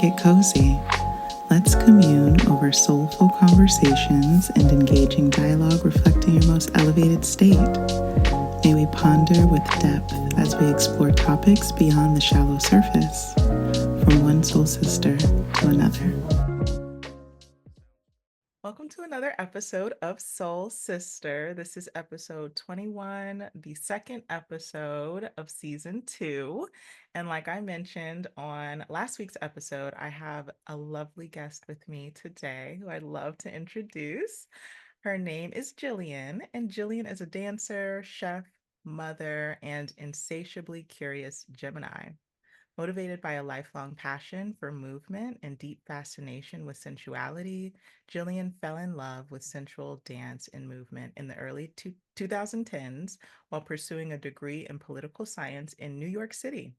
get cozy. Let's commune over soulful conversations and engaging dialogue reflecting your most elevated state. May we ponder with depth as we explore topics beyond the shallow surface, from one soul sister to another. Welcome to another episode of Soul Sister. This is episode 21, the second episode of season 2. And like I mentioned on last week's episode, I have a lovely guest with me today who I'd love to introduce. Her name is Jillian, and Jillian is a dancer, chef, mother, and insatiably curious Gemini. Motivated by a lifelong passion for movement and deep fascination with sensuality, Jillian fell in love with sensual dance and movement in the early 2010s while pursuing a degree in political science in New York City.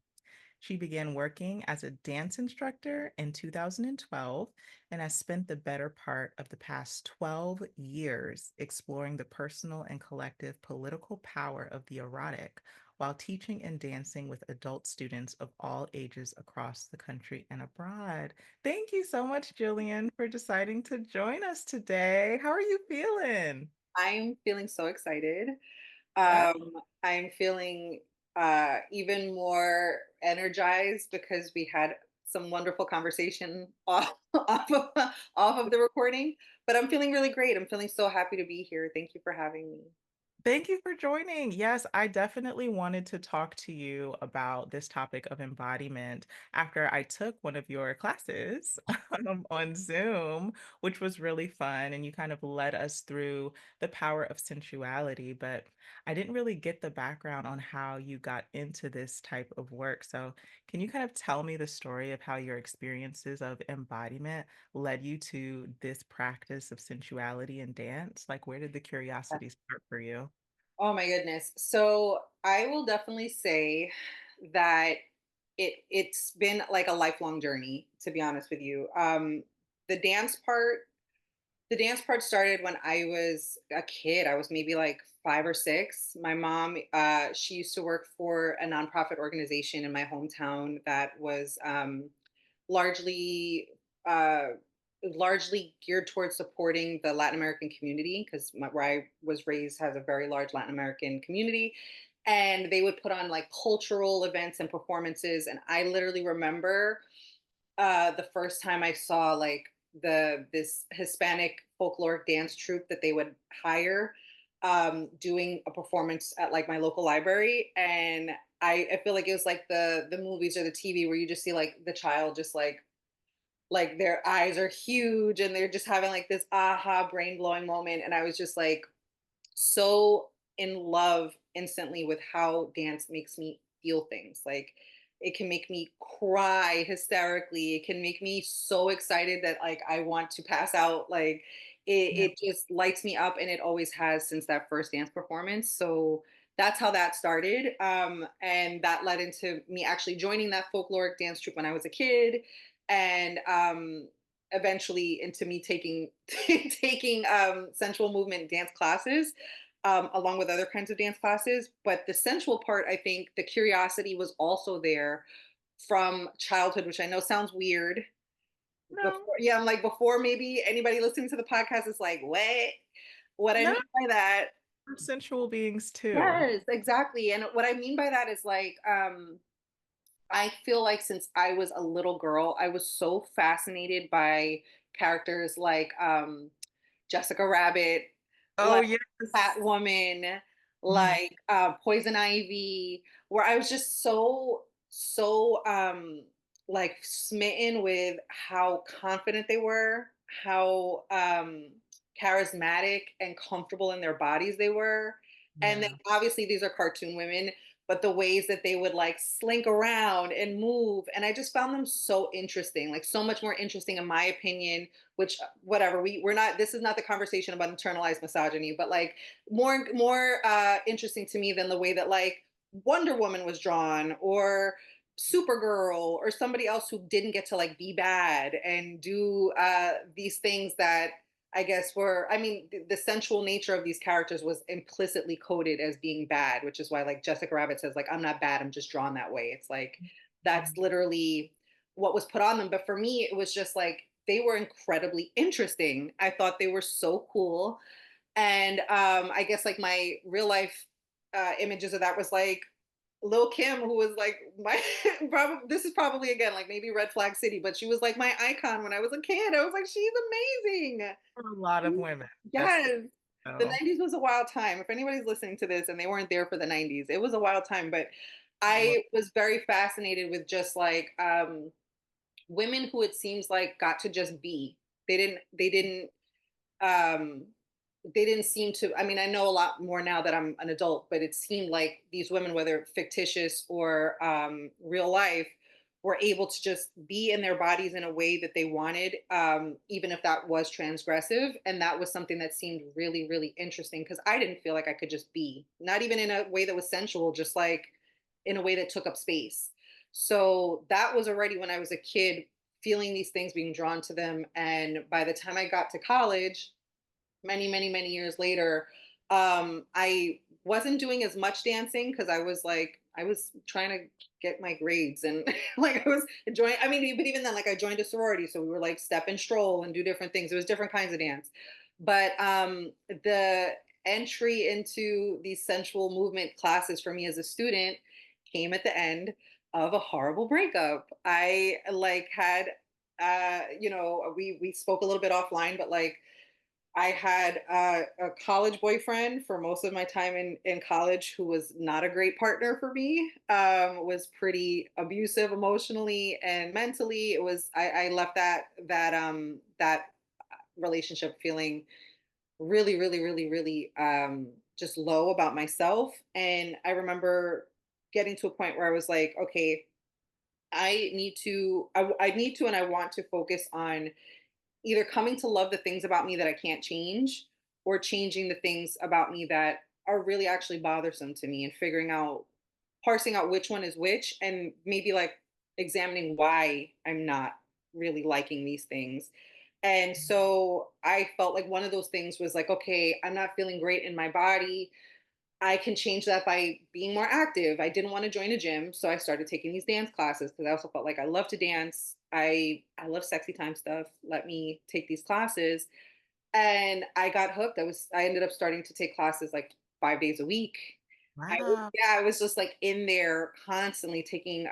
She began working as a dance instructor in 2012 and has spent the better part of the past 12 years exploring the personal and collective political power of the erotic while teaching and dancing with adult students of all ages across the country and abroad. Thank you so much, Jillian, for deciding to join us today. How are you feeling? I'm feeling so excited. Yeah. I'm feeling even more energized because we had some wonderful conversation off of the recording. But I'm feeling really great. I'm feeling so happy to be here. Thank you for having me. Thank you for joining. Yes, I definitely wanted to talk to you about this topic of embodiment after I took one of your classes on Zoom, which was really fun. And you kind of led us through the power of sensuality, but I didn't really get the background on how you got into this type of work. So, can you kind of tell me the story of how your experiences of embodiment led you to this practice of sensuality and dance? Like, where did the curiosity start for you? Oh my goodness. So I will definitely say that it's been like a lifelong journey, to be honest with you. The dance part The dance part started when I was a kid. I was maybe like 5 or 6. My mom, she used to work for a nonprofit organization in my hometown that was largely, uh, largely geared towards supporting the Latin American community because where I was raised has a very large Latin American community. And they would put on like cultural events and performances. And I literally remember the first time I saw like this Hispanic folkloric dance troupe that they would hire doing a performance at like my local library. And I feel like it was like the movies or the TV where you just see like the child just like their eyes are huge and they're just having like this aha brain blowing moment. And I was just like so in love instantly with how dance makes me feel things. Like it can make me cry hysterically. It can make me so excited that like I want to pass out. Like Yeah. it just lights me up and it always has since that first dance performance. So that's how that started. And that led into me actually joining that folkloric dance troupe when I was a kid. And eventually into me taking taking sensual movement dance classes along with other kinds of dance classes. But the sensual part, I think the curiosity was also there from childhood, which I know sounds weird. No, Before, yeah, I'm like, before maybe anybody listening to the podcast is like, what? What I no, mean by that, we're sensual beings too. yes, exactly. And what I mean by that is like, I feel like since I was a little girl, I was so fascinated by characters like Jessica Rabbit, Oh, like yes. Catwoman, Mhm. like Poison Ivy, where I was just so like smitten with how confident they were, how charismatic and comfortable in their bodies they were. And then Yeah. obviously these are cartoon women, but the ways that they would like slink around and move. And I just found them so interesting, like so much more interesting, in my opinion, which whatever, we're not, this is not the conversation about internalized misogyny, but like more interesting to me than the way that like Wonder Woman was drawn or Supergirl or somebody else who didn't get to like be bad and do these things that I guess were, I mean, the sensual nature of these characters was implicitly coded as being bad, which is why like Jessica Rabbit says like I'm not bad, I'm just drawn that way. It's like that's Mhm. literally what was put on them. But for me, it was just like they were incredibly interesting. I thought they were so cool. And I guess like my real life images of that was like Lil Kim, who was like my probably this is probably again like maybe red flag city, but she was like my icon when I was a kid. I was like, she's amazing. For a lot of women. That's Yes. The so 90s was a wild time. If anybody's listening to this and they weren't there for the 90s, it was a wild time. But well, I was very fascinated with just like women who it seems like got to just be. Um they didn't seem to, I mean, I know a lot more now that I'm an adult, but it seemed like these women, whether fictitious or real life, were able to just be in their bodies in a way that they wanted, even if that was transgressive. And that was something that seemed really, really interesting because I didn't feel like I could just be, not even in a way that was sensual, just like in a way that took up space. So that was already when I was a kid, feeling these things, being drawn to them. And by the time I got to college, many years later, I wasn't doing as much dancing because I was trying to get my grades and like I was enjoying, I mean, but even then, like I joined a sorority, so we were like step and stroll and do different things. It was different kinds of dance. But the entry into these sensual movement classes for me as a student came at the end of a horrible breakup. I like had we spoke a little bit offline, but like I had a college boyfriend for most of my time in college who was not a great partner for me, was pretty abusive emotionally and mentally. I left that relationship feeling really just low about myself. And I remember getting to a point where I was like, okay, I need to and I want to focus on either coming to love the things about me that I can't change or changing the things about me that are really actually bothersome to me and figuring out, parsing out which one is which and maybe like examining why I'm not really liking these things. And so I felt like one of those things was like, okay, I'm not feeling great in my body. I can change that by being more active. I didn't want to join a gym, so I started taking these dance classes because I also felt like I love to dance. I love sexy time stuff. Let me take these classes, and I got hooked. I ended up starting to take classes like 5 days a week. wow. I was just like in there constantly taking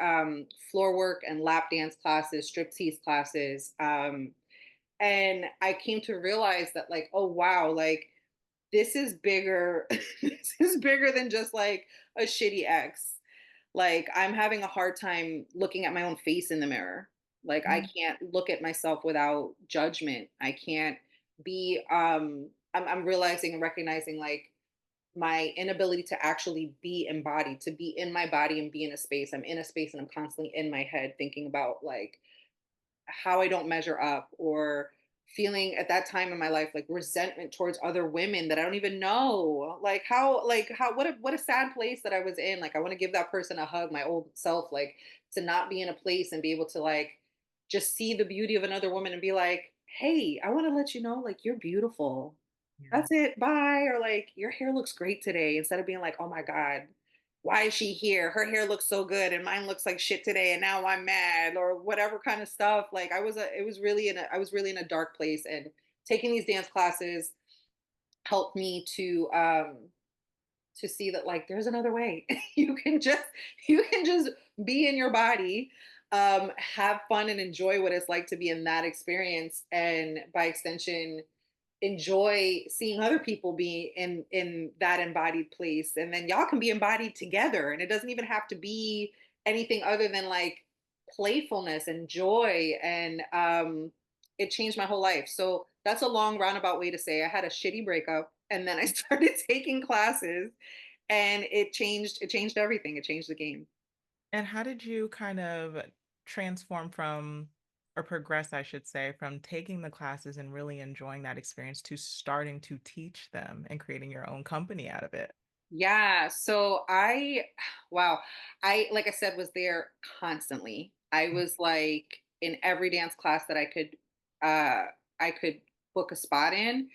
floor work and lap dance classes, striptease classes, and I came to realize that like, oh wow, like this is bigger. This is bigger than just like a shitty ex. Like I'm having a hard time looking at my own face in the mirror. Like I Mm. can't look at myself without judgment. I can't be I'm realizing and recognizing like my inability to actually be embodied, to be in my body and be in a space. I'm in a space and I'm constantly in my head thinking about like how I don't measure up or feeling at that time in my life like resentment towards other women that I don't even know. Like how what a sad place that I was in. Like I want to give that person a hug, my old self, like to not be in a place and be able to like just see the beauty of another woman and be like, "Hey, I want to let you know like you're beautiful. Yeah. That's it. Bye." Or like, "Your hair looks great today." Instead of being like, "Oh my god, why is she here? Her hair looks so good and mine looks like shit today and now I'm mad," or whatever kind of stuff. Like I was really in a dark place, and taking these dance classes helped me to see that like there's another way. You can just be in your body, have fun and enjoy what it's like to be in that experience, and by extension enjoy seeing other people be in that embodied place, and then y'all can be embodied together, and it doesn't even have to be anything other than like playfulness and joy. And it changed my whole life. So that's a long roundabout way to say I had a shitty breakup and then I started taking classes, and it changed everything. It changed the game. And how did you kind of transform from, or progress, I should say, from taking the classes and really enjoying that experience to starting to teach them and creating your own company out of it? Yeah. So wow. I, like I said, was there constantly. I Mm. was like in every dance class that uh, I could book a spot in.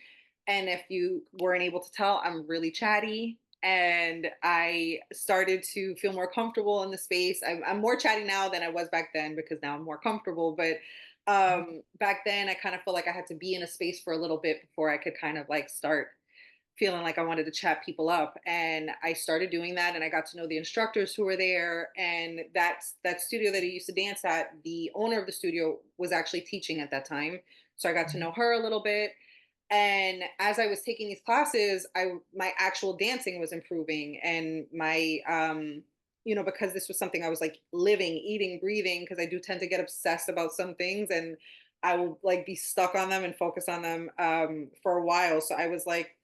And if you weren't able to tell, I'm really chatty. and I started to feel more comfortable in the space. I'm more chatty now than I was back then because now I'm more comfortable. But back then, I kind of felt like I had to be in a space for a little bit before I could kind of like start feeling like I wanted to chat people up. And I started doing that, and I got to know the instructors who were there. And that studio that I used to dance at, the owner of the studio was actually teaching at that time. So I got to Mhm. know her a little bit. And as I was taking these classes, my actual dancing was improving, and my because this was something I was like living, eating, breathing, because I do tend to get obsessed about some things, and I will like be stuck on them and focus on them for a while. So I was like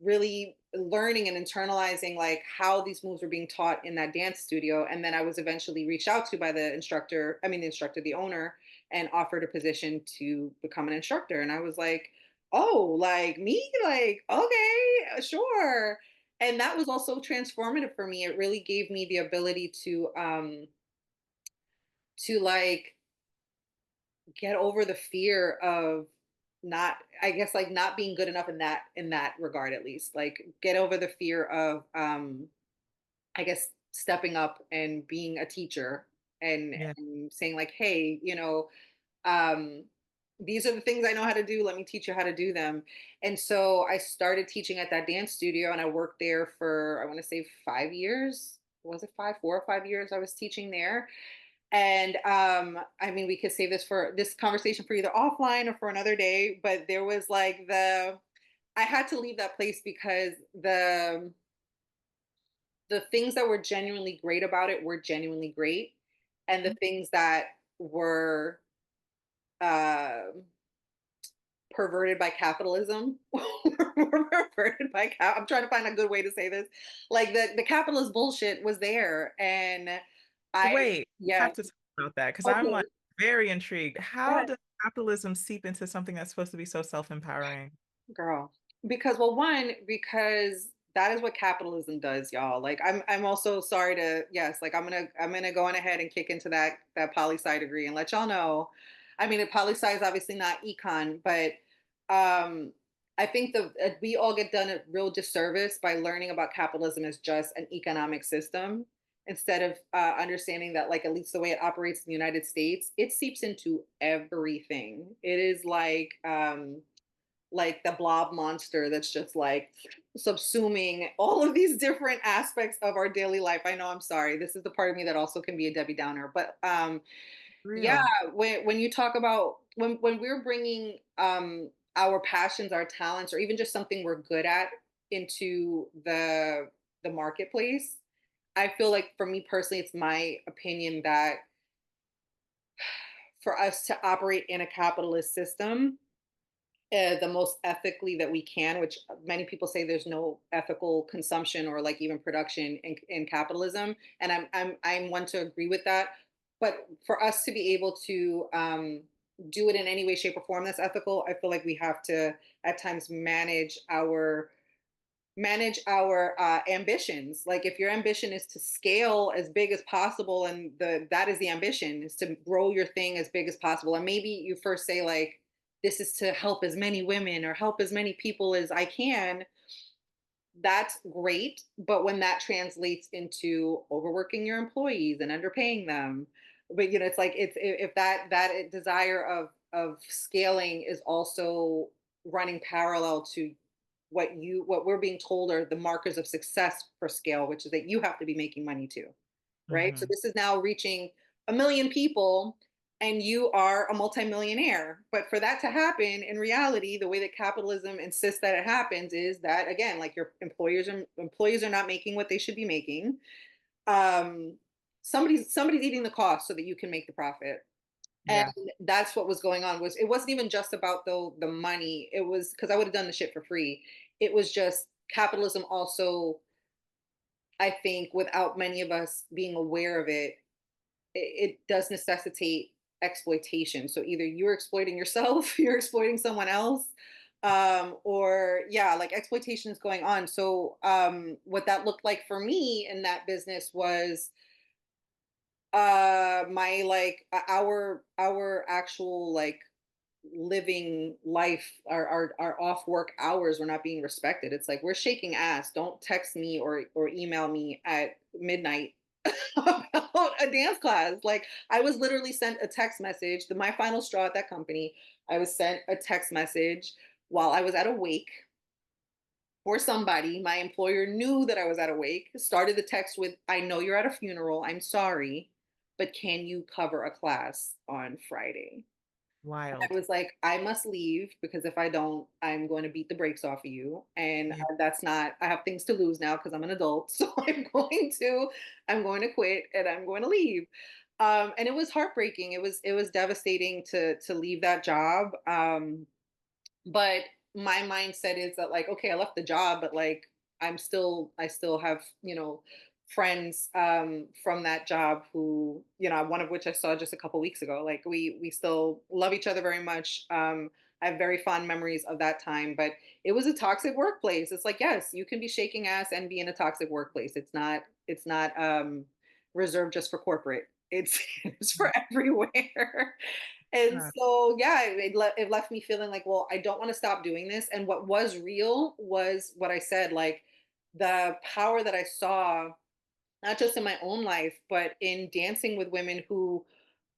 really learning and internalizing like how these moves were being taught in that dance studio. And then I was eventually reached out to by the instructor, I mean the instructor, the owner, and offered a position to become an instructor. And I was like, oh, like me? Like, okay, sure. And that was also transformative for me. It really gave me the ability to like get over the fear of not, I guess, like not being good enough in that regard, at least. Like get over the fear of I guess stepping up and being a teacher, and, Yeah. and saying like, hey, um, these are the things I know how to do. Let me teach you how to do them. And so I started teaching at that dance studio, and I worked there for, I want to say 5 years. Was it 4 or 5 years I was teaching there? And I mean, we could save this conversation for either offline or for another day, but there was like I had to leave that place because the things that were genuinely great about it were genuinely great. And the Mhm. things that were uh perverted by capitalism. Perverted by I'm trying to find a good way to say this. Like the capitalist bullshit was there, and I Wait, we yeah. have to talk about that because I'm like Okay. very intrigued. Go How ahead. does capitalism seep into something that's supposed to be so self-empowering? Girl. Because well, one, because that is what capitalism does, y'all. Like I'm also sorry to, yes, like I'm gonna go on ahead and kick into that poli sci degree and let y'all know. I mean, the poli sci is obviously not econ, but um I think we all get done a real disservice by learning about capitalism as just an economic system, instead of understanding that, like, at least the way it operates in the United States, it seeps into everything. It is like the blob monster that's just like subsuming all of these different aspects of our daily life. I know, I'm sorry. This is the part of me that also can be a Debbie Downer, but yeah, Real. when you talk about when we're bringing our passions, our talents, or even just something we're good at into the marketplace, I feel like for me personally, it's my opinion that for us to operate in a capitalist system, the most ethically that we can, which many people say there's no ethical consumption or like even production in capitalism, and I'm one to agree with that. But for us to be able to do it in any way, shape, or form that's ethical, I feel like we have to at times manage our ambitions. Like if your ambition is to scale as big as possible, and that is the ambition, is to grow your thing as big as possible, and maybe you first say like, this is to help as many women or help as many people as I can, that's great. But when that translates into overworking your employees and underpaying them, but it's like, if that desire of scaling is also running parallel to what we're being told are the markers of success for scale, which is that you have to be making money too, right? So Mhm. this is now reaching 1 million people, and you are a multimillionaire. But for that to happen in reality, the way that capitalism insists that it happens is that, again, like, your employees are not making what they should be making. Um, somebody's eating the cost so that you can make the profit. And Yeah. that's what was going on. Was It wasn't even just about the money. It was because I would have done the shit for free. It was just capitalism also, I think, without many of us being aware of it, it does necessitate exploitation. So either you're exploiting yourself, you're exploiting someone else, or yeah, like exploitation is going on. So what that looked like for me in that business was my like our actual like living life, our off work hours were not being respected. It's like we're shaking ass. Don't text me or email me at midnight about a dance class. Like I was literally sent a text message. My final straw at that company, I was sent a text message while I was at a wake for somebody. My employer knew that I was at a wake, started the text with, I know you're at a funeral. I'm sorry, but can you cover a class on Friday? I Wild. was like, I must leave because if I don't, I'm going to beat the brakes off of you. And Yeah. that's not, I have things to lose now because I'm an adult. So I'm going to quit and I'm going to leave. And it was heartbreaking. It was devastating to leave that job. But my mindset is that like, okay, I left the job, but like I still have, friends from that job who, one of which I saw just a couple weeks ago. Like we still love each other very much. I have very fond memories of that time, but it was a toxic workplace. It's like, yes, you can be shaking ass and be in a toxic workplace. It's not reserved just for corporate. It's it's for everywhere. And Yeah. so, yeah, it left me feeling like, well, I don't want to stop doing this. And what was real was what I said, like the power that I saw, not just in my own life, but in dancing with women who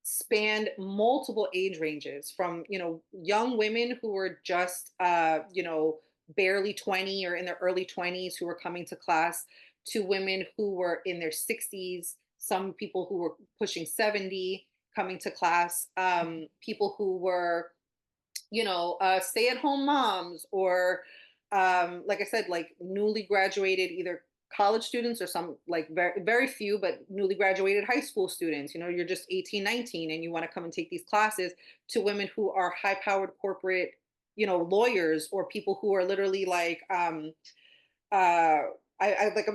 spanned multiple age ranges from, young women who were just, barely 20 or in their early 20s who were coming to class to women who were in their 60s, some people who were pushing 70 coming to class, people who were, stay at home moms or, like I said, like newly graduated, either college students or some like very, very few, but newly graduated high school students. You're just 18, 19 and you want to come and take these classes to women who are high powered corporate, lawyers or people who are literally like, I'm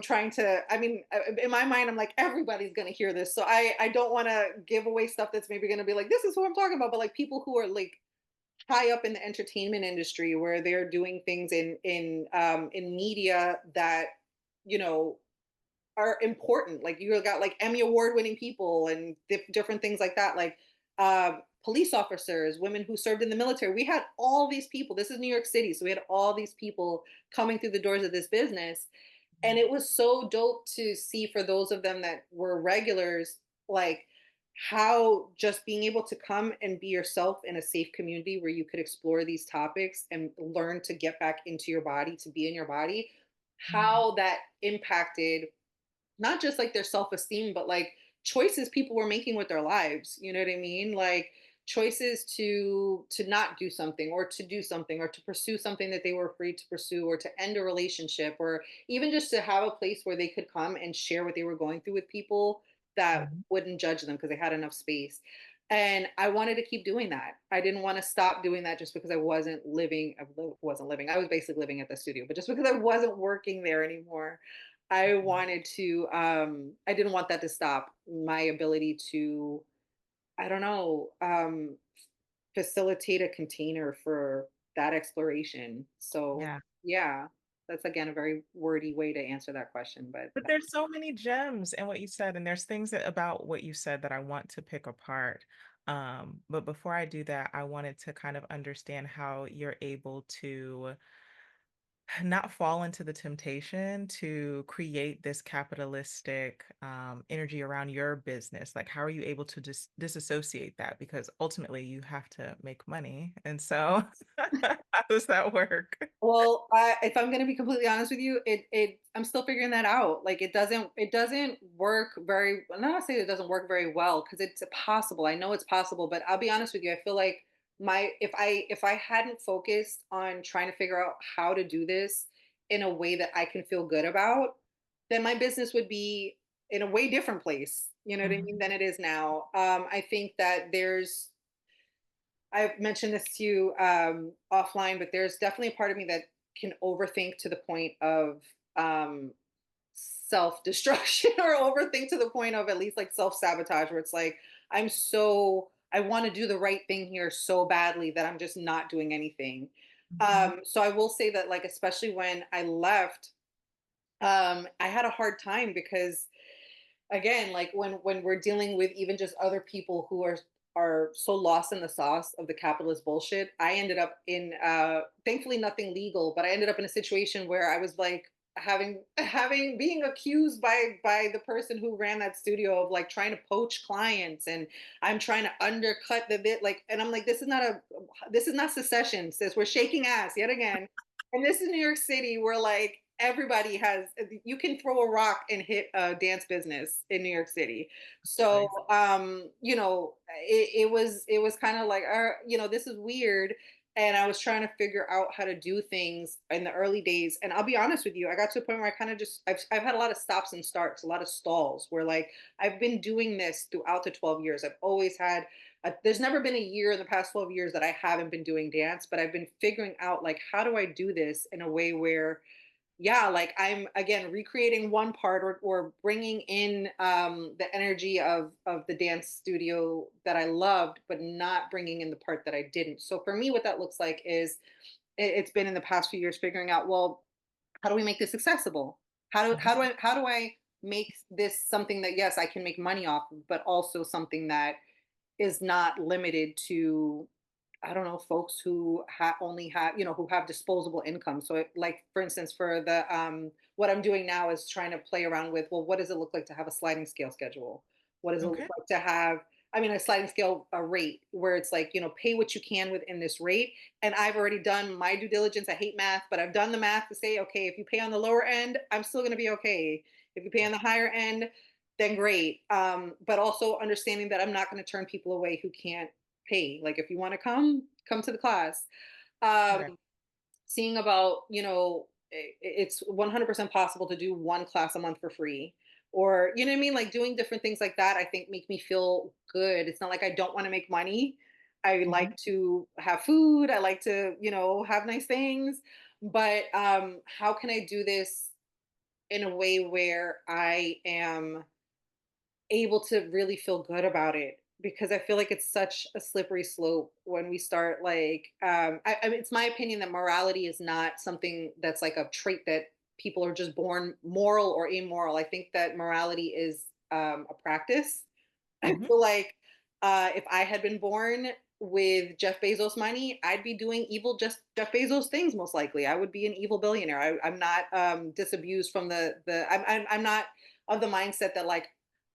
trying to, I mean, in my mind, I'm like, everybody's going to hear this. So I don't want to give away stuff that's maybe going to be like, this is who I'm talking about, but like people who are like high up in the entertainment industry where they're doing things in media that you know are important. Like you got like Emmy award winning people and different things like that. Like police officers, women who served in the military. We had all these people. This is New York City, so we had all these people coming through the doors of this business, and it was so dope to see for those of them that were regulars, like how just being able to come and be yourself in a safe community where you could explore these topics and learn to get back into your body, to be in your body, Mhm. how that impacted not just like their self-esteem, but like choices people were making with their lives. You know what I mean? Like choices to not do something or to do something or to pursue something that they were afraid to pursue or to end a relationship or even just to have a place where they could come and share what they were going through with people that Mhm. wouldn't judge them because they had enough space. And I wanted to keep doing that. I didn't want to stop doing that just because I wasn't living. I was basically living at the studio, but just because I wasn't working there anymore, I didn't want that to stop my ability to, I don't know, facilitate a container for that exploration. So, Yeah. yeah, that's again a very wordy way to answer that question, but But there's so many gems in what you said, and there's things about what you said that I want to pick apart. But before I do that, I wanted to kind of understand how you're able to not fall into the temptation to create this capitalistic energy around your business. Like, how are you able to just disassociate that? Because ultimately, you have to make money. And so, how does that work? well, if I'm going to be completely honest with you, I'm still figuring that out. Like it doesn't work very. I'm not gonna say it doesn't work very well because it's possible. I know it's possible, but I'll be honest with you. I feel like my if I hadn't focused on trying to figure out how to do this in a way that I can feel good about, then my business would be in a way different place. You know what I mean? Mhm. Than it is now. I think that I've mentioned this to you offline, but there's definitely a part of me that can overthink to the point of self destruction or overthink to the point of at least like self sabotage, where it's like, I want to do the right thing here so badly that I'm just not doing anything. Mhm. So I will say that, like, especially when I left, I had a hard time because again, like when we're dealing with even just other people who are are so lost in the sauce of the capitalist bullshit. I ended up in thankfully nothing legal, but I ended up in a situation where I was like having being accused by the person who ran that studio of like trying to poach clients, and I'm trying to undercut the bit, like, and I'm like, this is not secession, sis. We're shaking ass yet again. And this is New York City, where like everybody has, you can throw a rock and hit a dance business in New York City. So Exactly. it was kind of like, this is weird. And I was trying to figure out how to do things in the early days. And I'll be honest with you, I got to a point where I kind of just, I've had a lot of stops and starts, a lot of stalls, where like I've been doing this throughout the 12 years. I've always had, there's never been a year in the past 12 years that I haven't been doing dance, but I've been figuring out like, how do I do this in a way where, yeah, like I'm again recreating one part, or bringing in the energy of the dance studio that I loved, but not bringing in the part that I didn't. So for me, what that looks like is, it's been in the past few years figuring out, well, how do we make this accessible? How do I make this something that, yes, I can make money off of, but also something that is not limited to, I don't know, folks who only have, who have disposable income. So, like for instance, for the what I'm doing now is trying to play around with, well, what does it look like to have a sliding scale schedule? What does it look Okay. like to have, I mean, a sliding scale, a rate where it's like, pay what you can within this rate. And I've already done my due diligence. I hate math, but I've done the math to say, okay, if you pay on the lower end, I'm still going to be okay. If you pay on the higher end, then great. But also understanding that I'm not going to turn people away who can't pay. Like, if you want to come to the class. Um, Right. Seeing about, it's 100% possible to do one class a month for free, or, you know what I mean? Like doing different things like that, I think make me feel good. It's not like I don't want to make money. I Mhm. like to have food. I like to, have nice things. But how can I do this in a way where I am able to really feel good about it? Because I feel like it's such a slippery slope when we start like, I mean, it's my opinion that morality is not something that's like a trait that people are just born moral or immoral. I think that morality is a practice. I Mhm. feel like if I had been born with Jeff Bezos money, I'd be doing evil, just Jeff Bezos things. Most likely, I would be an evil billionaire. I'm not disabused from I'm not of the mindset that like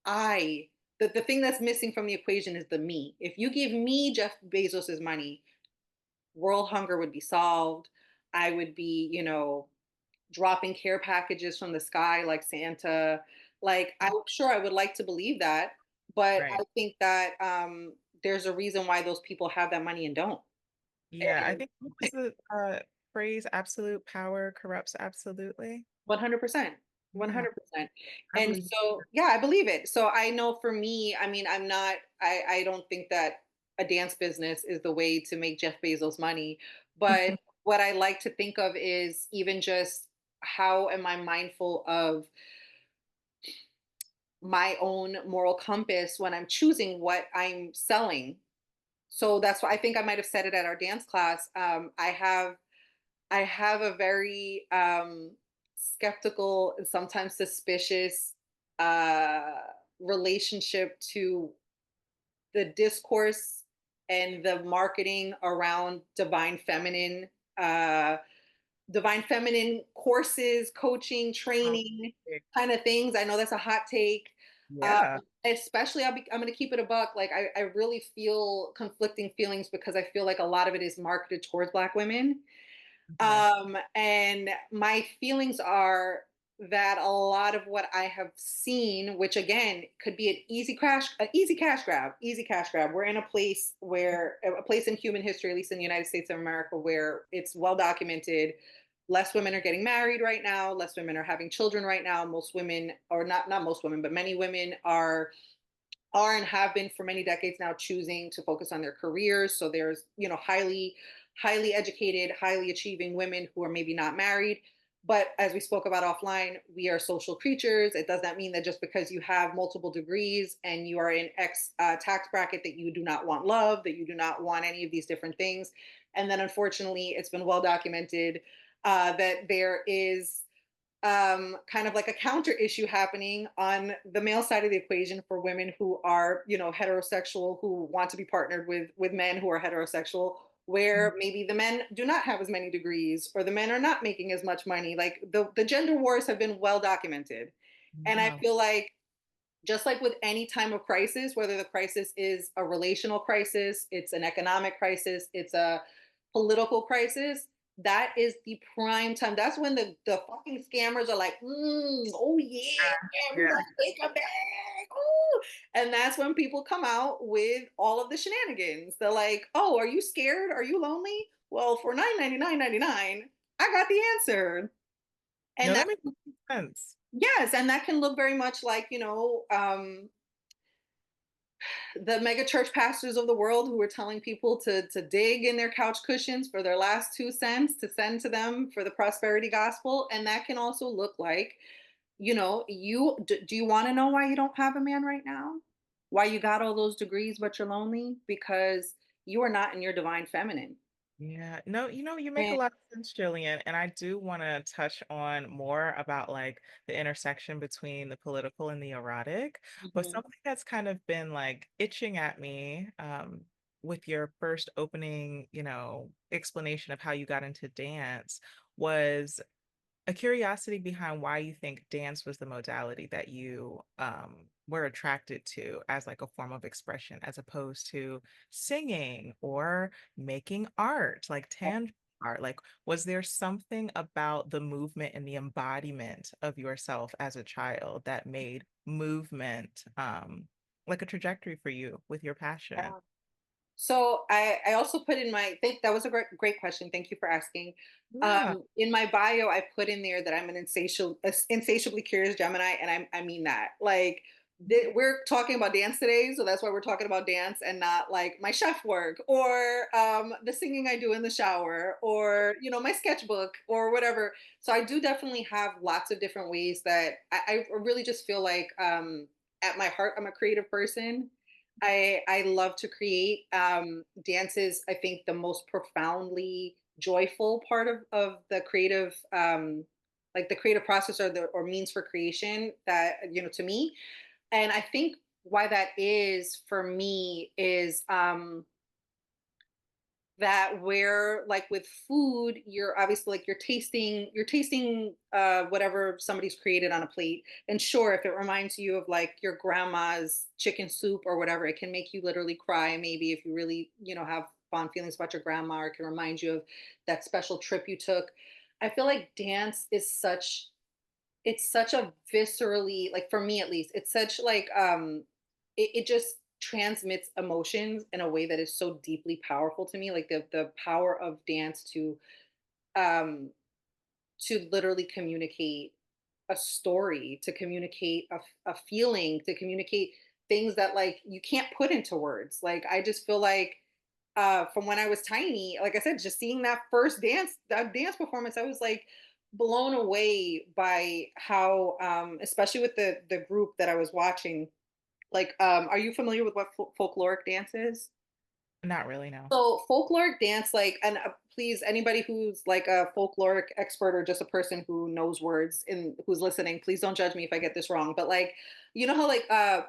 I the thing that's missing from the equation is the me. If you give me Jeff Bezos's money, world hunger would be solved. I would be, dropping care packages from the sky like Santa. Like, I'm sure I would like to believe that, but I Right. think that there's a reason why those people have that money and don't. Yeah, I And think what was the phrase absolute power corrupts absolutely. 100%. Yeah, 100%. I And believe. so, yeah, I believe it. So I know for me, I mean, I don't think that a dance business is the way to make Jeff Bezos money. But what I like to think of is even just, how am I mindful of my own moral compass when I'm choosing what I'm selling? So that's why I think I might have said it at our dance class. I have a very skeptical and sometimes suspicious uh, relationship to the discourse and the marketing around uh, divine feminine courses, coaching, Oh, training, kind of things. I know that's a hot take. Um, yeah. Especially, I'm going to keep it a buck. Like, I really feel conflicting feelings because I feel like a lot of it is marketed towards Black women. Okay. And my feelings are that a lot of what I have seen, which again could be an easy cash grab. We're in a place in human history, at least in the United States of America, where it's well documented. Less women are getting married right now. Less women are having children right now. Most women, or not most women, but many women are and have been for many decades now, choosing to focus on their careers. So there's, highly educated, highly achieving women who are maybe not married. But as we spoke about offline, we are social creatures. It does not mean that just because you have multiple degrees and you are in X tax bracket that you do not want love, that you do not want any of these different things. And then unfortunately, it's been well documented that there is kind of like a counter issue happening on the male side of the equation for women who are, heterosexual, who want to be partnered with men who are heterosexual, Mm. where maybe the men do not have as many degrees or the men are not making as much money. Like the gender wars have been well documented. And I Yeah. feel like just like with any time of crisis, whether the crisis is a relational crisis, it's an economic crisis, it's a political crisis, that is the prime time. That's when the fucking scammers are like, oh yeah, we're Yeah. gonna take a bag. Ooh. And that's when people come out with all of the shenanigans. They're like, oh, are you scared? Are you lonely? Well, for 9.99.99, I got the answer. No, And that that makes sense. yes, and that can look very much like, the mega church pastors of the world who were telling people to dig in their couch cushions for their last 2 cents to send to them for the prosperity gospel. And that can also look like, do you want to know why you don't have a man right now? Why you got all those degrees but you're lonely? Because you are not in your divine feminine. Yeah. No, you make a And lot of sense, Jillian. And I do want to touch on more about like the intersection between the political and the erotic. But Mhm. something that's kind of been like itching at me, with your first opening, explanation of how you got into dance was a curiosity behind why you think dance was the modality that you were attracted to as like a form of expression as opposed to singing or making art, like tangible art. Like, was there something about the movement and the embodiment of yourself as a child that made movement like a trajectory for you with your passion? So I also put in my think that was a great question. Thank you for asking. Yeah. In my bio, I put in there that I'm an insatiably curious Gemini, and I mean that. Like we're talking about dance today, so that's why we're talking about dance and not like my chef work or the singing I do in the shower or my sketchbook or whatever. So I do definitely have lots of different ways that I really just feel like at my heart I'm a creative person. I love to create. Dance is, I think, the most profoundly joyful part of the creative, like the creative process or means for creation that to me. And I think why that is for me is that where like with food you're obviously like you're tasting whatever somebody's created on a plate, and sure, if it reminds you of like your grandma's chicken soup or whatever, it can make you literally cry maybe if you really have fond feelings about your grandma, or it can remind you of that special trip you took. I feel like dance is such a viscerally, like for me at least, it's such like it just transmits emotions in a way that is so deeply powerful to me, like the power of dance um to literally communicate a story, to communicate a feeling, to communicate things that like you can't put into words. Like I just feel like from when I was tiny, like I said, just seeing that dance performance, I was like blown away by how especially with the group that I was watching. Like are you familiar with what folkloric dance is? Not really, no. So folkloric dance, like, and please, anybody who's like a folkloric expert or just a person who knows words and who's listening, please don't judge me if I get this wrong. But like, you know how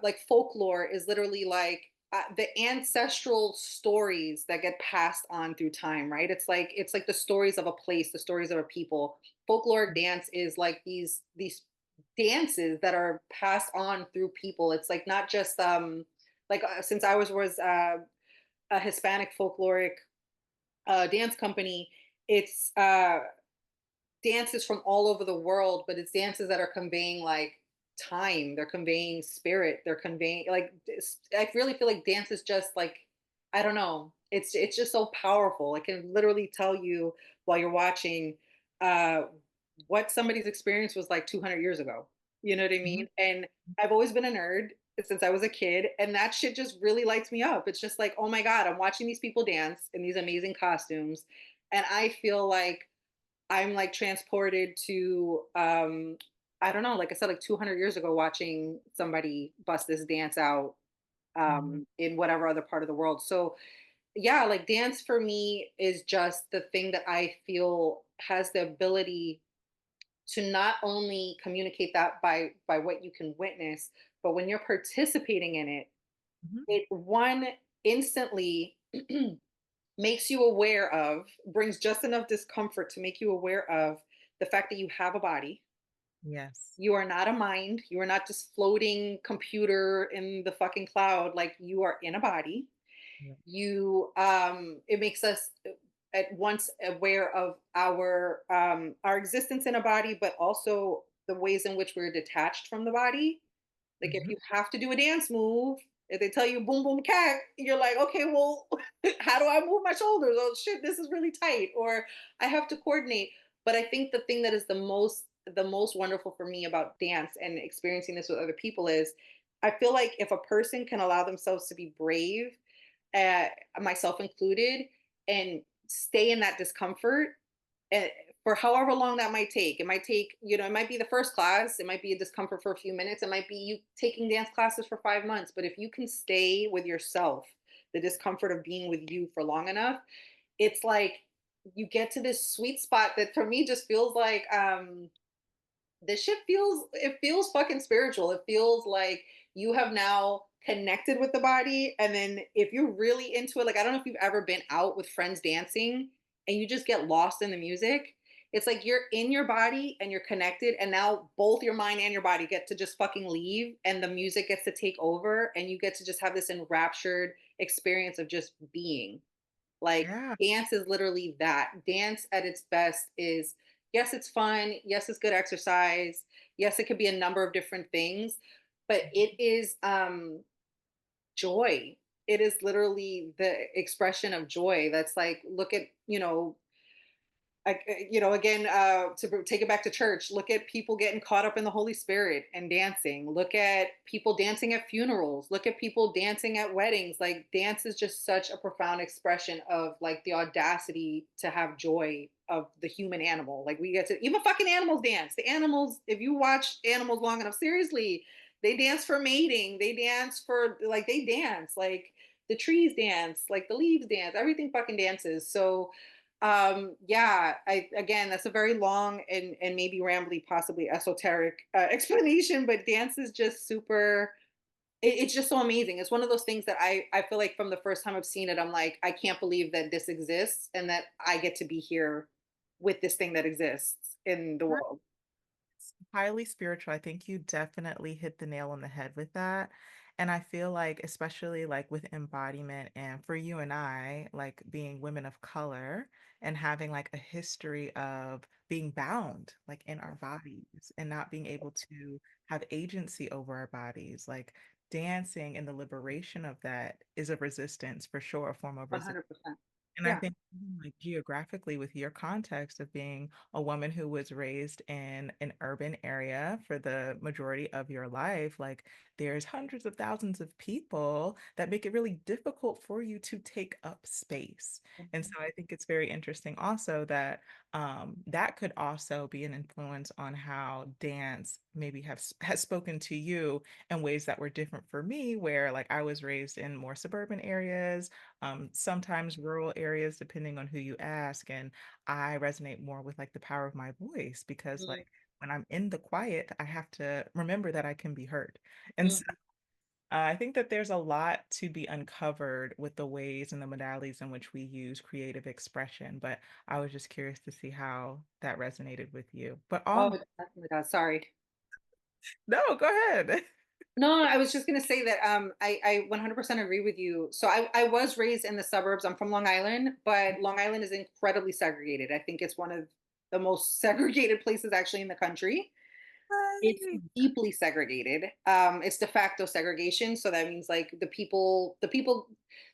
like folklore is literally like the ancestral stories that get passed on through time, right? It's like the stories of a place, the stories of a people. Folkloric dance is like these dances that are passed on through people. It's like not just like since I was a Hispanic folkloric dance company. It's dances from all over the world, but it's dances that are conveying like time. They're conveying spirit. They're conveying like I really feel like dance is just like I don't know. It's just so powerful. It can literally tell you while you're watching uh, what somebody's experience was like 200 years ago. You know what I Mhm. mean? And I've always been a nerd since I was a kid, and that shit just really lights me up. It's just like, oh my god, I'm watching these people dance in these amazing costumes, and I feel like I'm like transported to I don't know, like I said, like 200 years ago, watching somebody bust this dance out Mhm. in whatever other part of the world. So yeah, like dance for me is just the thing that I feel has the ability to not only communicate that by what you can witness, but when you're participating in it, Mhm. it one instantly makes you aware of, brings just enough discomfort to make you aware of the fact that you have a body. Yes. You are not a mind. You are not just floating computer in the fucking cloud. Like, you are in a body. Yeah. You It makes us at once aware of our existence in a body, but also the ways in which we're detached from the body. Like, if Mhm. you have to do a dance move, if they tell you boom boom cat, you're like, okay, well, how do I move my shoulders? Oh shit, this is really tight, or I have to coordinate. But I think the thing that is the most wonderful for me about dance and experiencing this with other people is, I feel like if a person can allow themselves to be brave, uh, myself included, and stay in that discomfort, and for however long that might take. It might take, it might be the first class, it might be a discomfort for a few minutes, it might be you taking dance classes for 5 months. But if you can stay with yourself, the discomfort of being with you for long enough, it's like you get to this sweet spot that for me just feels like this shit feels fucking spiritual. It feels like you have now connected with the body. And then if you're really into it, like, I don't know if you've ever been out with friends dancing and you just get lost in the music. It's like you're in your body and you're connected, and now both your mind and your body get to just fucking leave, and the music gets to take over, and you get to just have this enraptured experience of just being. Like, Yeah. dance is literally that. Dance at its best is, yes, it's fun. Yes, it's good exercise. Yes, it could be a number of different things, but it is joy. It is literally the expression of joy. That's like, look at, again, to take it back to church, look at people getting caught up in the Holy Spirit and dancing. Look at people dancing at funerals. Look at people dancing at weddings. Like, dance is just such a profound expression of, like, the audacity to have joy of the human animal. Like, we get to, even fucking animals dance. The animals, if you watch animals long enough, seriously, they dance for mating. They dance for, like, they dance. Like, the trees dance, like the leaves dance, everything fucking dances. So, yeah, I again, that's a very long and maybe rambly, possibly esoteric explanation, but dance is just super, it's just so amazing. It's one of those things that I feel like from the first time I've seen it, I'm like, I can't believe that this exists and that I get to be here with this thing that exists in the world. It's highly spiritual. I think you definitely hit the nail on the head with that. And I feel like, especially like with embodiment and for you and I, like being women of color and having like a history of being bound like in our bodies and not being able to have agency over our bodies, like dancing and the liberation of that is a resistance for sure, a form of resistance. 100%. And I Yeah. think even, like geographically with your context of being a woman who was raised in an urban area for the majority of your life, like there's hundreds of thousands of people that make it really difficult for you to take up space. And so Mhm. I think it's very interesting also that that could also be an influence on how dance maybe has spoken to you in ways that were different for me, where like I was raised in more suburban areas, sometimes rural areas, depending on who you ask. And I resonate more with like the power of my voice because Mhm. like when I'm in the quiet, I have to remember that I can be heard. And so Mhm. I think that there's a lot to be uncovered with the ways and the modalities in which we use creative expression. But I was just curious to see how that resonated with you. But Oh, all, oh my God, sorry. no, go ahead. No, I was just going to say that I 100% agree with you. So I was raised in the suburbs. I'm from Long Island, but Long Island is incredibly segregated. I think it's one of the most segregated places actually in the country. It's Right. deeply segregated. It's de facto segregation. So that means, like, the people,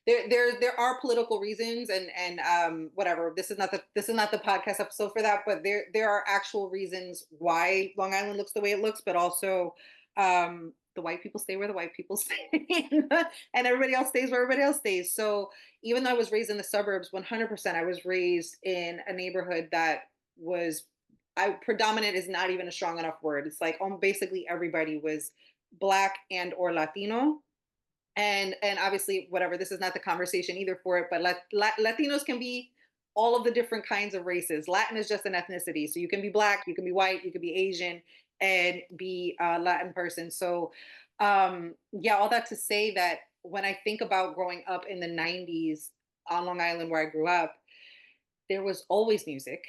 there are political reasons and whatever. This is not the podcast episode for that, but there are actual reasons why Long Island looks the way it looks, but also the white people stay where the white people stay, and everybody else stays where everybody else stays. So even though I was raised in the suburbs, 100%, I was raised in a neighborhood that was, I predominant is not even a strong enough word. It's like basically everybody was black and or Latino. And obviously, whatever, this is not the conversation either for it, but Latinos can be all of the different kinds of races. Latin is just an ethnicity. So you can be Black, you can be white, you can be Asian, and be a Latin person. So, yeah, all that to say that when I think about growing up in the 90s on Long Island, where I grew up, there was always music,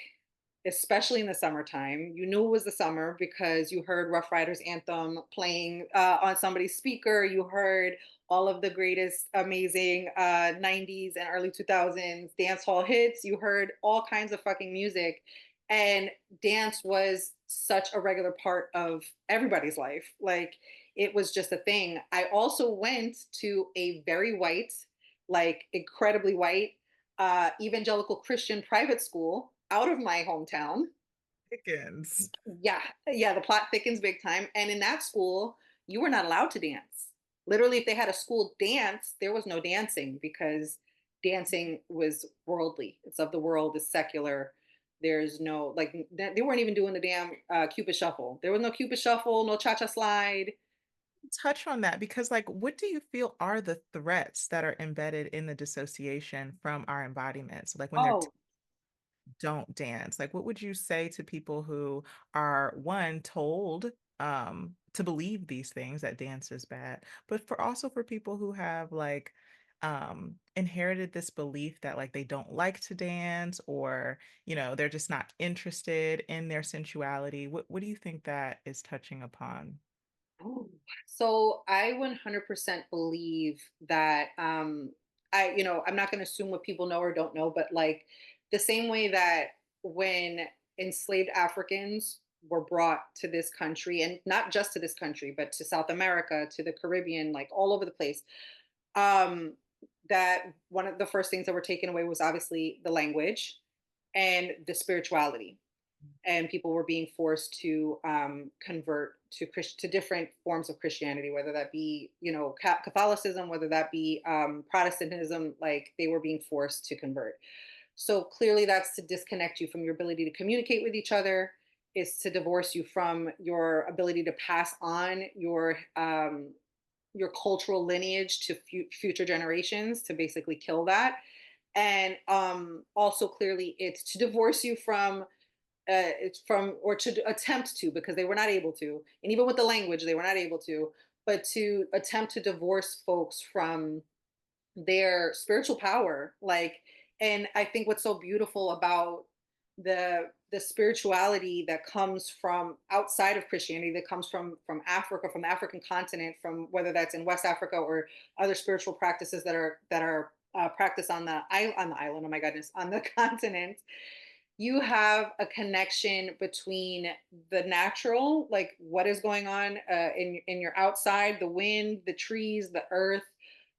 especially in the summertime. You knew it was the summer because you heard Rough Riders anthem playing on somebody's speaker. You heard all of the greatest, amazing 90s and early 2000s dance hall hits. You heard all kinds of fucking music. And dance was such a regular part of everybody's life. Like it was just a thing. I also went to a very white, like incredibly white evangelical Christian private school out of my hometown. Dickens. Yeah, yeah, the plot thickens big time. And in that school, you were not allowed to dance. Literally, if they had a school dance, there was no dancing because dancing was worldly. It's of the world, it's secular. There's no, like, they weren't even doing the damn Cupid shuffle. There was no Cupid shuffle, no cha cha slide. Touch on that because, like, what do you feel are the threats that are embedded in the dissociation from our embodiments? Like when they're Oh, don't dance, like what would you say to people who are one told to believe these things that dance is bad, but for also for people who have like inherited this belief that like they don't like to dance, or they're just not interested in their sensuality. What do you think that is touching upon? oh, so I 100% believe that I'm not going to assume what people know or don't know, but like the same way that when enslaved Africans were brought to this country, and not just to this country, but to South America, to the Caribbean, like all over the place, um, that one of the first things that were taken away was obviously the language and the spirituality, and people were being forced to convert to to different forms of Christianity, whether that be Catholicism, whether that be Protestantism. Like they were being forced to convert. So clearly, that's to disconnect you from your ability to communicate with each other. Is to divorce you from your ability to pass on your cultural lineage to future generations, to basically kill that. And also clearly it's to divorce you from it's from or to attempt to, because they were not able to, and even with the language they were not able to, but to attempt to divorce folks from their spiritual power. Like, and I think what's so beautiful about the spirituality that comes from outside of Christianity, that comes from Africa, from the African continent, from whether that's in West Africa or other spiritual practices that are practiced on on the island, oh my goodness, on the continent. You have a connection between the natural, like what is going on in your outside, the wind, the trees, the earth,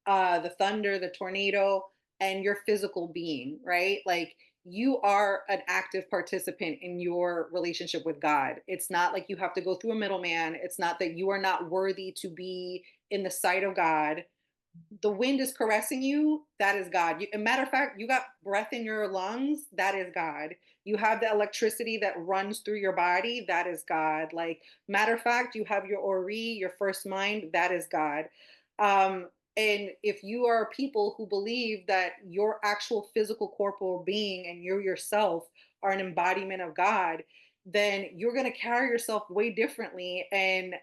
the thunder, the tornado, and your physical being, right? Like you are an active participant in your relationship with God. It's not like you have to go through a middleman. It's not that you are not worthy to be in the sight of God. The wind is caressing you, that is God. A matter of fact, you got breath in your lungs, that is God. You have the electricity that runs through your body, that is God. Like, matter of fact, you have your Ori, your first mind, that is God. And if you are people who believe that your actual physical corporal being and you yourself are an embodiment of God, then you're going to carry yourself way differently, and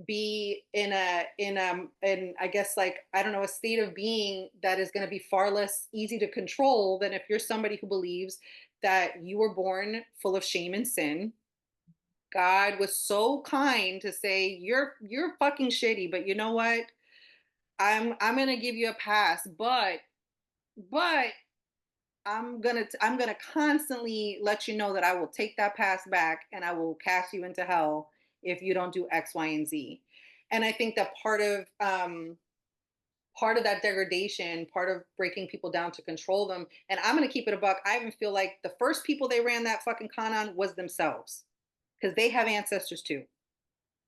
be in I guess, like, I don't know, a state of being that is going to be far less easy to control than if you're somebody who believes that you were born full of shame and sin. God was so kind to say you're fucking shitty, but you know what, I'm going to give you a pass, but I'm gonna constantly let you know that I will take that pass back and I will cast you into hell if you don't do X, Y, and Z. And I think that part of that degradation, part of breaking people down to control them, and I'm gonna keep it a buck. I even feel like the first people they ran that fucking con on was themselves, because they have ancestors too.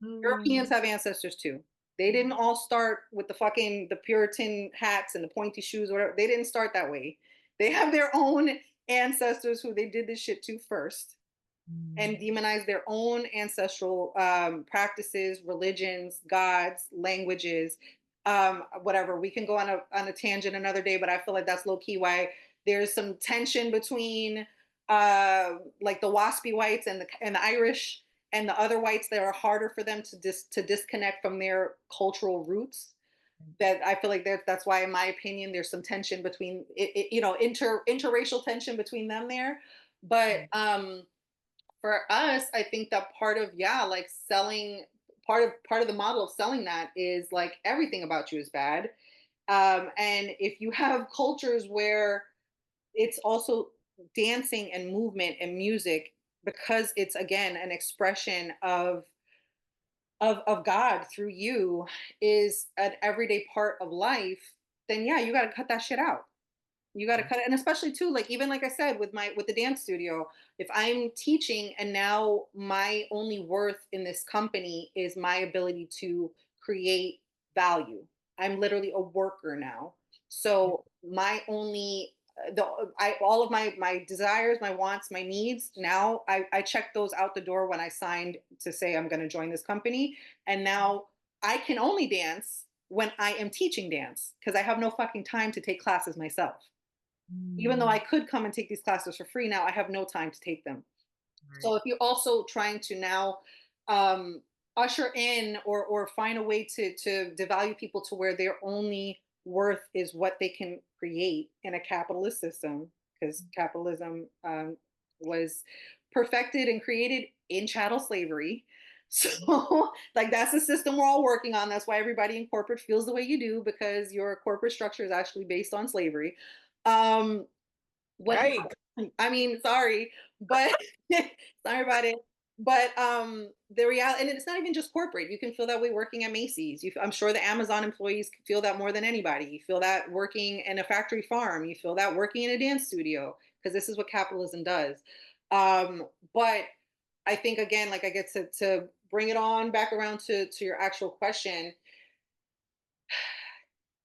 Europeans Mm. have ancestors too. They didn't all start with the Puritan hats and the pointy shoes, or whatever. They didn't start that way. They have their own ancestors who they did this shit to first, and Mm. demonize their own ancestral practices, religions, gods, languages, whatever. We can go on a tangent another day, but I feel like that's low key why There's some tension between like the waspy whites and the Irish and the other whites that are harder for them to disconnect from their cultural roots. That I feel like that's why, in my opinion, there's some tension between interracial tension between them there. But for us, I think that part of, yeah, like selling, part of the model of selling that is like everything about you is bad. And if you have cultures where it's also dancing and movement and music, because it's again an expression of God through you, is an everyday part of life, then yeah, you got to cut that shit out. You got to Yeah. cut it. And especially too, like, even like I said, with the dance studio, if I'm teaching and now my only worth in this company is my ability to create value, I'm literally a worker now. Yeah. So my only the I all of my desires, my wants, my needs, now I check those out the door when I signed to say I'm going to join this company. And now I can only dance when I am teaching dance, because I have no fucking time to take classes myself. Even though I Mm, could come and take these classes for free, now I have no time to take them. right. So if you're also trying to now um, usher in or find a way to devalue people to where their only worth is what they can create in a capitalist system, because capitalism was perfected and created in chattel slavery. So, like, that's the system we're all working on. That's why everybody in corporate feels the way you do, because your corporate structure is actually based on slavery. Um, what Yikes. I mean, sorry, but sorry about it. But the reality, and it's not even just corporate. You can feel that way working at Macy's. I'm sure the Amazon employees feel that more than anybody. You feel that working in a factory farm. You feel that working in a dance studio, because this is what capitalism does. But I think, again, like, I get to bring it on back around to your actual question.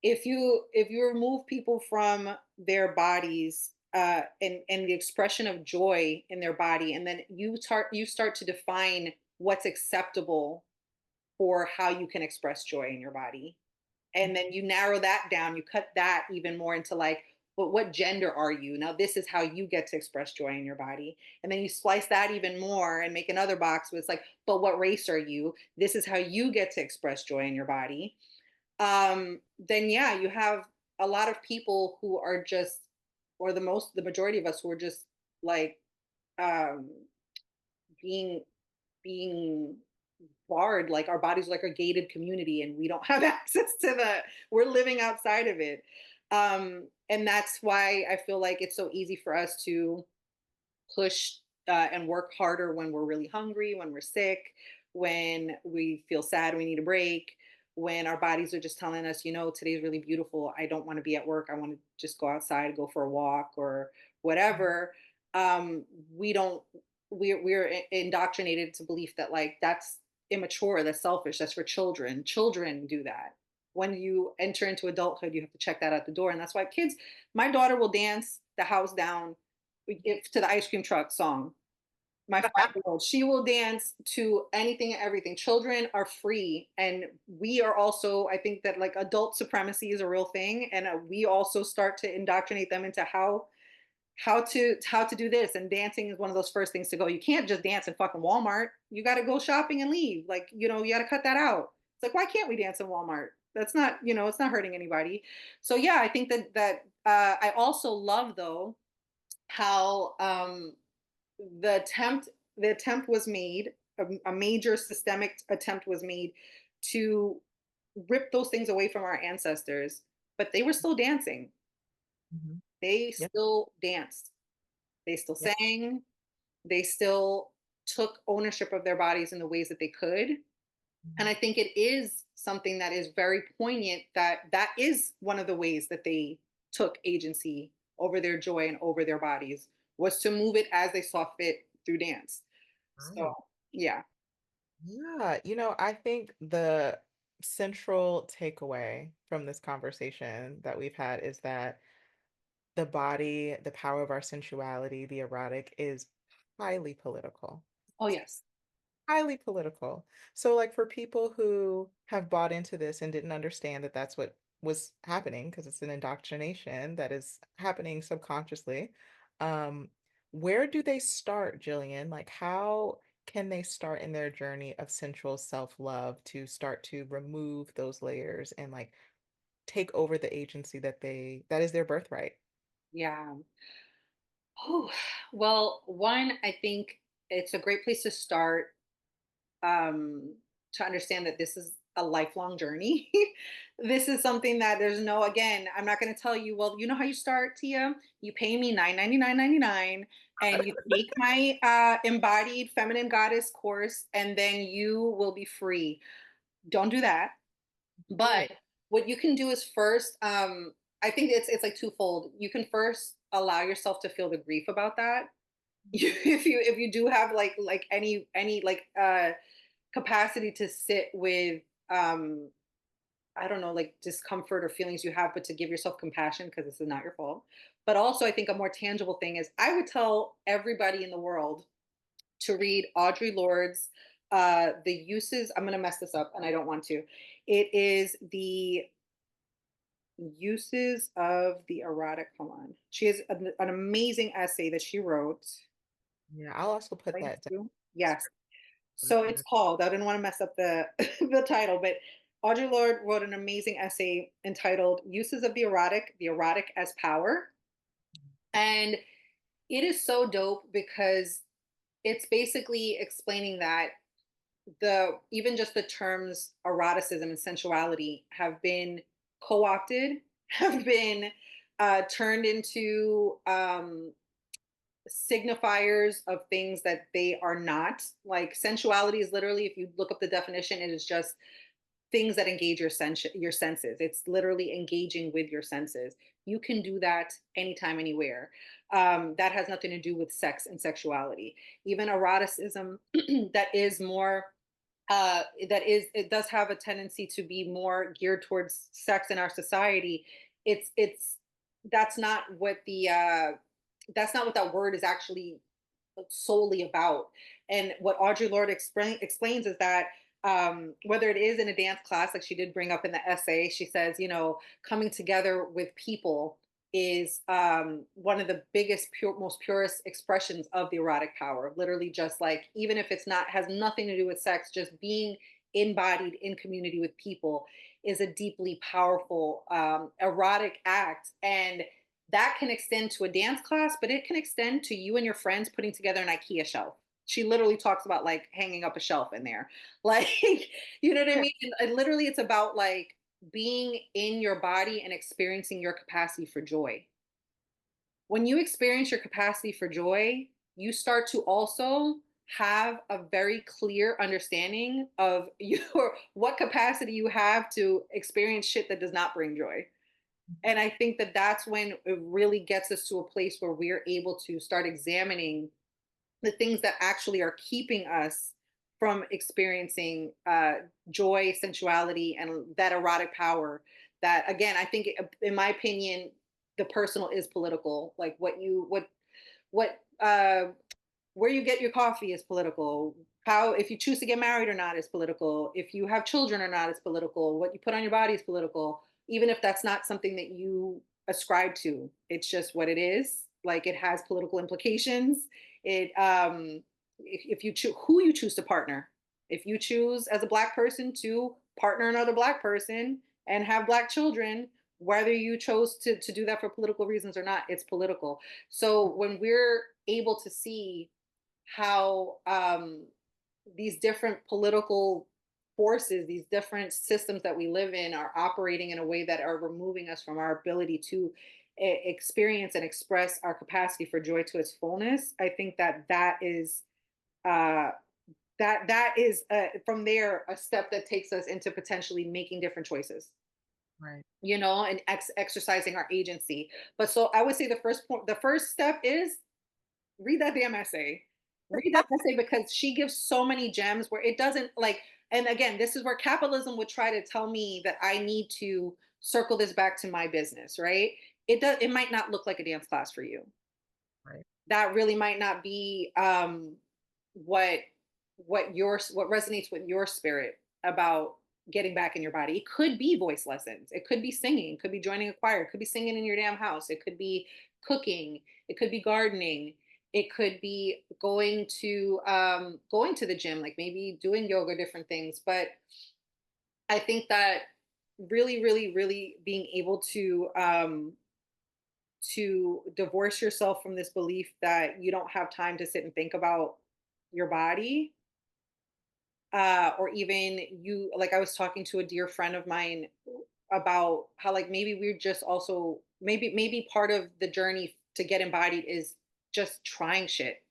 If you remove people from their bodies, and the expression of joy in their body, and then you start to define what's acceptable for how you can express joy in your body, and then you narrow that down, you cut that even more into like, but what gender are you now? This is how you get to express joy in your body. And then you splice that even more and make another box where it's like, but what race are you? This is how you get to express joy in your body. Then yeah, you have a lot of people who are just, or the majority of us, who are just like, um, being being barred. Like, our bodies are like a gated community, and we don't have access to the. We're living outside of it, and that's why I feel like it's so easy for us to push and work harder when we're really hungry, when we're sick, when we feel sad, we need a break, when our bodies are just telling us, today's really beautiful. I don't want to be at work. I want to just go outside, go for a walk or whatever. We don't, we're indoctrinated to belief that, like, that's immature, that's selfish, that's for children. Children do that. When you enter into adulthood, you have to check that out the door. And that's why kids, my daughter will dance the house down to the ice cream truck song. My 5-year-old, she will dance to anything and everything. Children are free, and we are also. I think that, like, adult supremacy is a real thing, and we also start to indoctrinate them into how to do this. And dancing is one of those first things to go. You can't just dance in fucking Walmart. You got to go shopping and leave. Like, you got to cut that out. It's like, why can't we dance in Walmart? That's not, it's not hurting anybody. So yeah, I think that I also love, though, how the attempt was made, a major systemic attempt was made to rip those things away from our ancestors, but they were still dancing. Mhm. They Yep. still danced. They still Yep. sang. They still took ownership of their bodies in the ways that they could. And Mhm. I think it is something that is very poignant, that is one of the ways that they took agency over their joy and over their bodies, was to move it as they saw fit through dance. So Right. yeah. Yeah, I think the central takeaway from this conversation that we've had is that the body, the power of our sensuality, the erotic is highly political. Oh yes. Highly political. So, like, for people who have bought into this and didn't understand that that's what was happening because it's an indoctrination that is happening subconsciously. Um, where do they start, Jillian? Like, how can they start in their journey of sensual self-love to start to remove those layers and like take over the agency that is their birthright? Yeah. Oh, well, one, I think it's a great place to start, um, to understand that this is a lifelong journey. This is something that there's no, again, I'm not going to tell you, well, you know how you start, Tia? You pay me $9.99.99 and you take my embodied feminine goddess course, and then you will be free. Don't do that. Oh, But what you can do is first, I think it's like twofold. You can first allow yourself to feel the grief about that. If you do have like any like capacity to sit with, um I don't know, like discomfort or feelings you have, but to give yourself compassion because this is not your fault. But also, I think a more tangible thing is I would tell everybody in the world to read Audre Lorde's The Uses. I'm going to mess this up and I don't want to. It is The Uses of the Erotic. Hold on. She has an amazing essay that she wrote. yeah, I'll also put Thank that down. you. Yes. So it's called, I didn't want to mess up the the title, but Audre Lorde wrote an amazing essay entitled Uses of the Erotic as Power. And it is so dope because it's basically explaining that the even just the terms eroticism and sensuality have been co-opted, have been turned into signifiers of things that they are not. Like sensuality is literally, if you look up the definition, it is just things that engage your senses. It's literally engaging with your senses. You can do that anytime, anywhere. That has nothing to do with sex and sexuality. Even eroticism, that is more. It does have a tendency to be more geared towards sex in our society. It's that's not what the that's not what that word is actually solely about. And what Audre Lorde explains is that whether it is in a dance class, like she did bring up in the essay, she says, coming together with people is one of the biggest, most purest expressions of the erotic power. Literally, just like, even if it's not, has nothing to do with sex, just being embodied in community with people is a deeply powerful erotic act. And that can extend to a dance class, but it can extend to you and your friends putting together an IKEA shelf. She literally talks about like hanging up a shelf in there. Like, you know what I mean? And literally, it's about like being in your body and experiencing your capacity for joy. When you experience your capacity for joy, you start to also have a very clear understanding of your what capacity you have to experience shit that does not bring joy. And I think that that's when it really gets us to a place where we're able to start examining the things that actually are keeping us from experiencing joy, sensuality, and that erotic power. That, again, I think, in my opinion, the personal is political. Like what where you get your coffee is political. How, if you choose to get married or not, is political. If you have children or not, is political. What you put on your body is political, even if that's not something that you ascribe to. It's just what it is. Like, it has political implications. It if you choose who you choose to partner, if you choose as a Black person to partner another Black person and have Black children, whether you chose to do that for political reasons or not, it's political. So when we're able to see how these different political forces, these different systems that we live in, are operating in a way that are removing us from our ability to experience and express our capacity for joy to its fullness. I think that that is uh, from there a step that takes us into potentially making different choices, Right. and exercising our agency. But so I would say the first step is read that damn essay. Read that essay, because she gives so many gems where it doesn't like, and again, this is where capitalism would try to tell me that I need to circle this back to my business, right? It might not look like a dance class for you. Right. That really might not be what what resonates with your spirit about getting back in your body. It could be voice lessons. It could be singing. It could be joining a choir. It could be singing in your damn house. It could be cooking. It could be gardening. It could be going to the gym, like maybe doing yoga, different things. But I think that really, really, really being able to divorce yourself from this belief that you don't have time to sit and think about your body, or even you, like I was talking to a dear friend of mine about how like maybe we're just also maybe part of the journey to get embodied is just trying shit.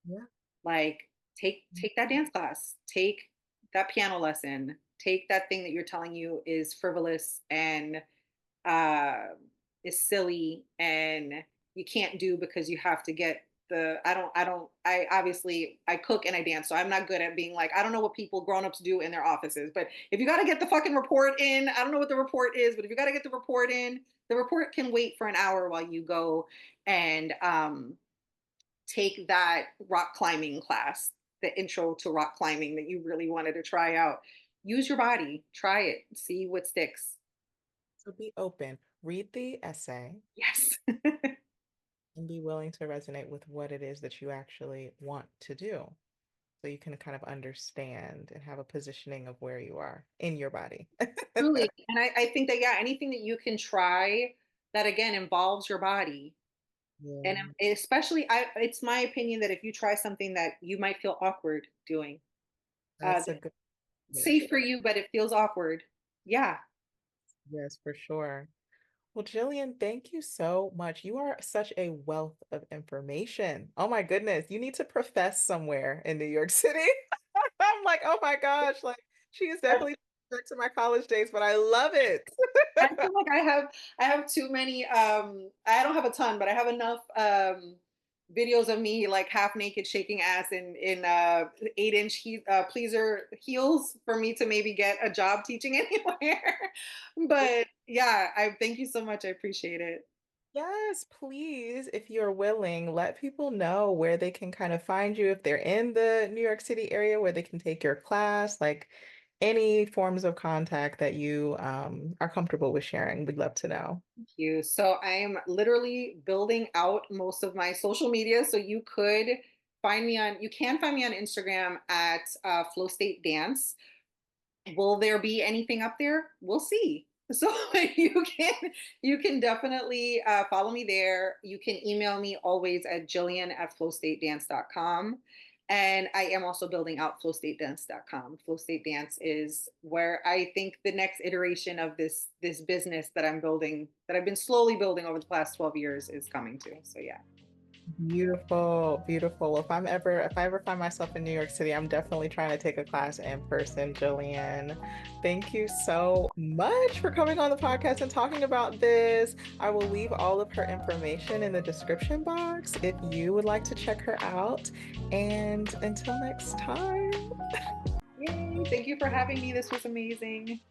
Yeah. Like take that dance class, take that piano lesson, take that thing that you're telling you is frivolous and uh is silly and you can't do because you have to get the I obviously I cook and I dance, so I'm not good at being like, I don't know what people grown-ups do in their offices, but if you got to get the fucking report in, I don't know what the report is, but if you got to get the report in, the report can wait for an hour while you go and take that rock climbing class, the intro to rock climbing that you really wanted to try out. Use your body, try it, see what sticks. So be open, read the essay, Yes. and be willing to resonate with what it is that you actually want to do. So you can kind of understand and have a positioning of where you are in your body. Truly. And I think that, yeah, anything that you can try that again involves your body. And Yeah, especially, it's my opinion that if you try something that you might feel awkward doing, that's a good, yes, safe for you, but it feels awkward. Yeah. yes, for sure. Well, Jillian, thank you so much. You are such a wealth of information. Oh my goodness, you need to profess somewhere in New York City. I'm like, oh my gosh, like she is definitely back to my college days, but I love it. I feel like I have too many I don't have a ton, but I have enough videos of me like half naked shaking ass in 8-inch pleaser heels for me to maybe get a job teaching anywhere. But yeah, I thank you so much. I appreciate it. Yes, please, if you're willing, let people know where they can kind of find you if they're in the New York City area where they can take your class, like any forms of contact that you are comfortable with sharing. We'd love to know. Thank you. So I am literally building out most of my social media. So you can find me on Instagram at Flow State Dance. Will there be anything up there? We'll see. So you can definitely follow me there. You can email me always at Jillian@flowstatedance.com. And I am also building out flowstatedance.com. Flow State Dance is where I think the next iteration of this business that I'm building, that I've been slowly building over the past 12 years, is coming to. So yeah. Beautiful, beautiful. If I ever find myself in New York City, I'm definitely trying to take a class in person, Jillian. Thank you so much for coming on the podcast and talking about this. I will leave all of her information in the description box if you would like to check her out. And until next time. Yay. Thank you for having me. This was amazing.